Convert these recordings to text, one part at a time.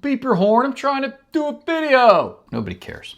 Beep your horn, I'm trying to do a video. Nobody cares.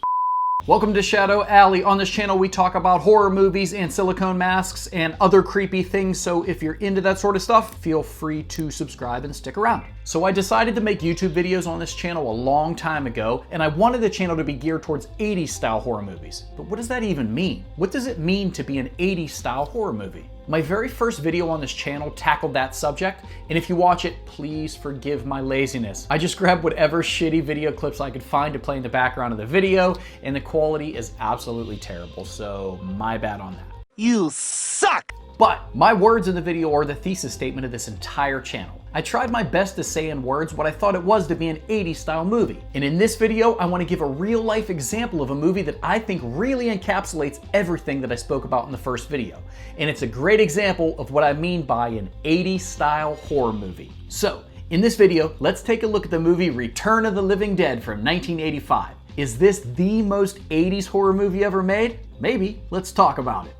Welcome to Shadow Alley. On this channel, we talk about horror movies and silicone masks and other creepy things. So if you're into that sort of stuff, feel free to subscribe and stick around. So I decided to make YouTube videos on this channel a long time ago, and I wanted the channel to be geared towards 80s style horror movies. But what does that even mean? What does it mean to be an 80s style horror movie? My very first video on this channel tackled that subject, and if you watch it, please forgive my laziness. I just grabbed whatever shitty video clips I could find to play in the background of the video, and the quality is absolutely terrible, so my bad on that. You suck! But my words in the video are the thesis statement of this entire channel. I tried my best to say in words what I thought it was to be an 80s style movie. And in this video, I want to give a real life example of a movie that I think really encapsulates everything that I spoke about in the first video. And it's a great example of what I mean by an 80s style horror movie. So, in this video, let's take a look at the movie Return of the Living Dead from 1985. Is this the most 80s horror movie ever made? Maybe. Let's talk about it.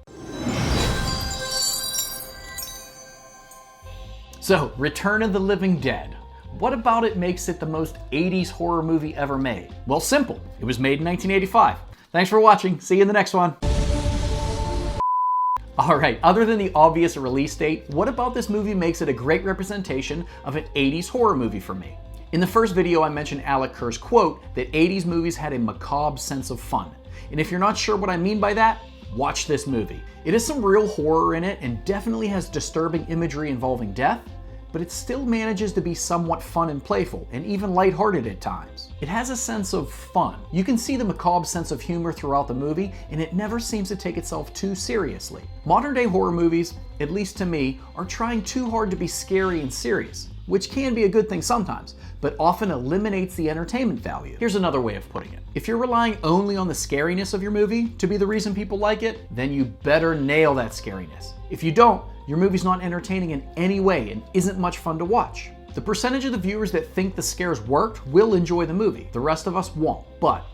So, Return of the Living Dead. What about it makes it the most 80s horror movie ever made? Well, simple. It was made in 1985. Thanks for watching. See you in the next one. Alright, other than the obvious release date, what about this movie makes it a great representation of an 80s horror movie for me? In the first video, I mentioned Alec Kerr's quote that 80s movies had a macabre sense of fun. And if you're not sure what I mean by that, watch this movie. It has some real horror in it and definitely has disturbing imagery involving death, but it still manages to be somewhat fun and playful, and even lighthearted at times. It has a sense of fun. You can see the macabre sense of humor throughout the movie, and it never seems to take itself too seriously. Modern day horror movies, at least to me, are trying too hard to be scary and serious, which can be a good thing sometimes, but often eliminates the entertainment value. Here's another way of putting it. If you're relying only on the scariness of your movie to be the reason people like it, then you better nail that scariness. If you don't, your movie's not entertaining in any way and isn't much fun to watch. The percentage of the viewers that think the scares worked will enjoy the movie. The rest of us won't. But,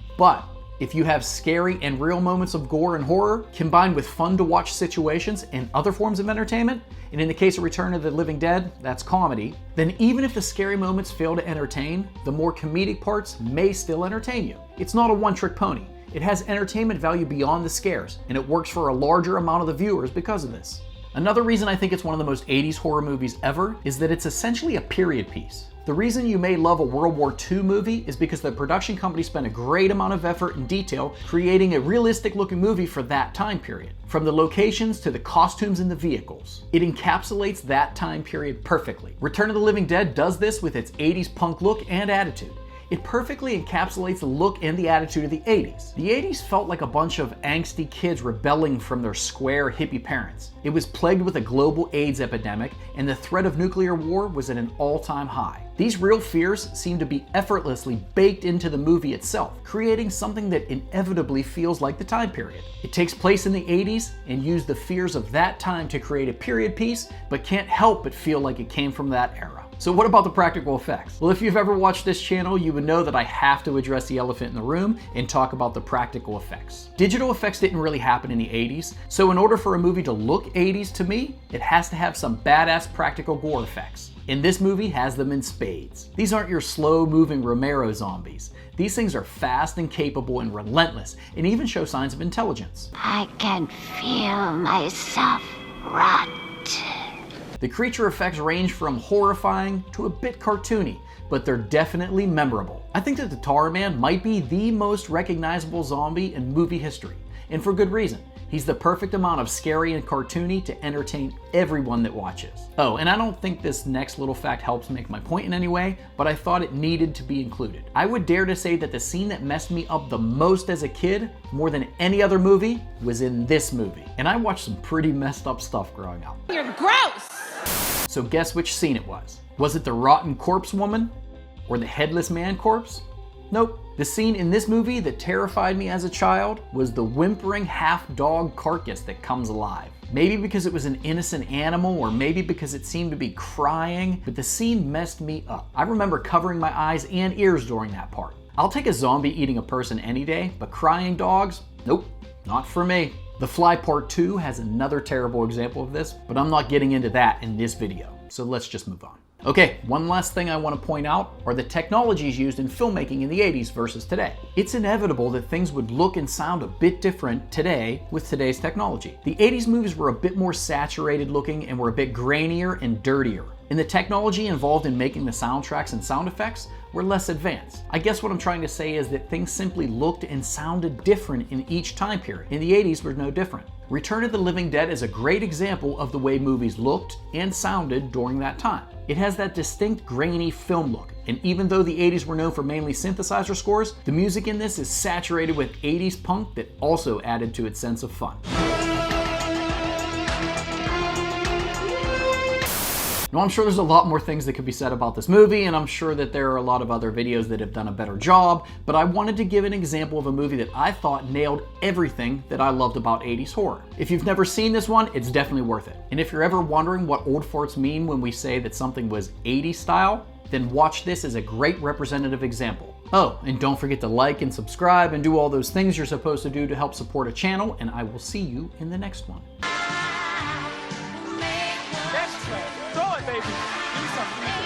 if you have scary and real moments of gore and horror, combined with fun to watch situations and other forms of entertainment, and in the case of Return of the Living Dead, that's comedy, then even if the scary moments fail to entertain, the more comedic parts may still entertain you. It's not a one-trick pony. It has entertainment value beyond the scares, and it works for a larger amount of the viewers because of this. Another reason I think it's one of the most 80s horror movies ever is that it's essentially a period piece. The reason you may love a World War II movie is because the production company spent a great amount of effort and detail creating a realistic looking movie for that time period. From the locations to the costumes and the vehicles. It encapsulates that time period perfectly. Return of the Living Dead does this with its 80s punk look and attitude. It perfectly encapsulates the look and the attitude of the 80s. The 80s felt like a bunch of angsty kids rebelling from their square hippie parents. It was plagued with a global AIDS epidemic, and the threat of nuclear war was at an all-time high. These real fears seem to be effortlessly baked into the movie itself, creating something that inevitably feels like the time period. It takes place in the 80s and used the fears of that time to create a period piece, but can't help but feel like it came from that era. So what about the practical effects? Well, if you've ever watched this channel, you would know that I have to address the elephant in the room and talk about the practical effects. Digital effects didn't really happen in the 80s, so in order for a movie to look 80s to me, it has to have some badass practical gore effects. And this movie has them in spades. These aren't your slow-moving Romero zombies. These things are fast and capable and relentless, and even show signs of intelligence. I can feel myself rot. The creature effects range from horrifying to a bit cartoony, but they're definitely memorable. I think that the Tar Man might be the most recognizable zombie in movie history, and for good reason. He's the perfect amount of scary and cartoony to entertain everyone that watches. Oh, and I don't think this next little fact helps make my point in any way, but I thought it needed to be included. I would dare to say that the scene that messed me up the most as a kid, more than any other movie, was in this movie. And I watched some pretty messed up stuff growing up. You're gross! So guess which scene it was? Was it the rotten corpse woman? Or the headless man corpse? Nope. The scene in this movie that terrified me as a child was the whimpering half-dog carcass that comes alive. Maybe because it was an innocent animal, or maybe because it seemed to be crying, but the scene messed me up. I remember covering my eyes and ears during that part. I'll take a zombie eating a person any day, but crying dogs? Nope, not for me. The Fly Part 2 has another terrible example of this, but I'm not getting into that in this video, so let's just move on. Okay, one last thing I want to point out are the technologies used in filmmaking in the 80s versus today. It's inevitable that things would look and sound a bit different today with today's technology. The 80s movies were a bit more saturated looking and were a bit grainier and dirtier. And the technology involved in making the soundtracks and sound effects were less advanced. I guess what I'm trying to say is that things simply looked and sounded different in each time period. In the 80s were no different. Return of the Living Dead is a great example of the way movies looked and sounded during that time. It has that distinct grainy film look, and even though the 80s were known for mainly synthesizer scores, the music in this is saturated with 80s punk that also added to its sense of fun. Now, I'm sure there's a lot more things that could be said about this movie, and I'm sure that there are a lot of other videos that have done a better job, but I wanted to give an example of a movie that I thought nailed everything that I loved about 80s horror. If you've never seen this one, it's definitely worth it. And if you're ever wondering what old farts mean when we say that something was 80s style, then watch this as a great representative example. Oh, and don't forget to like and subscribe and do all those things you're supposed to do to help support a channel, and I will see you in the next one. Throw it, baby. Do something.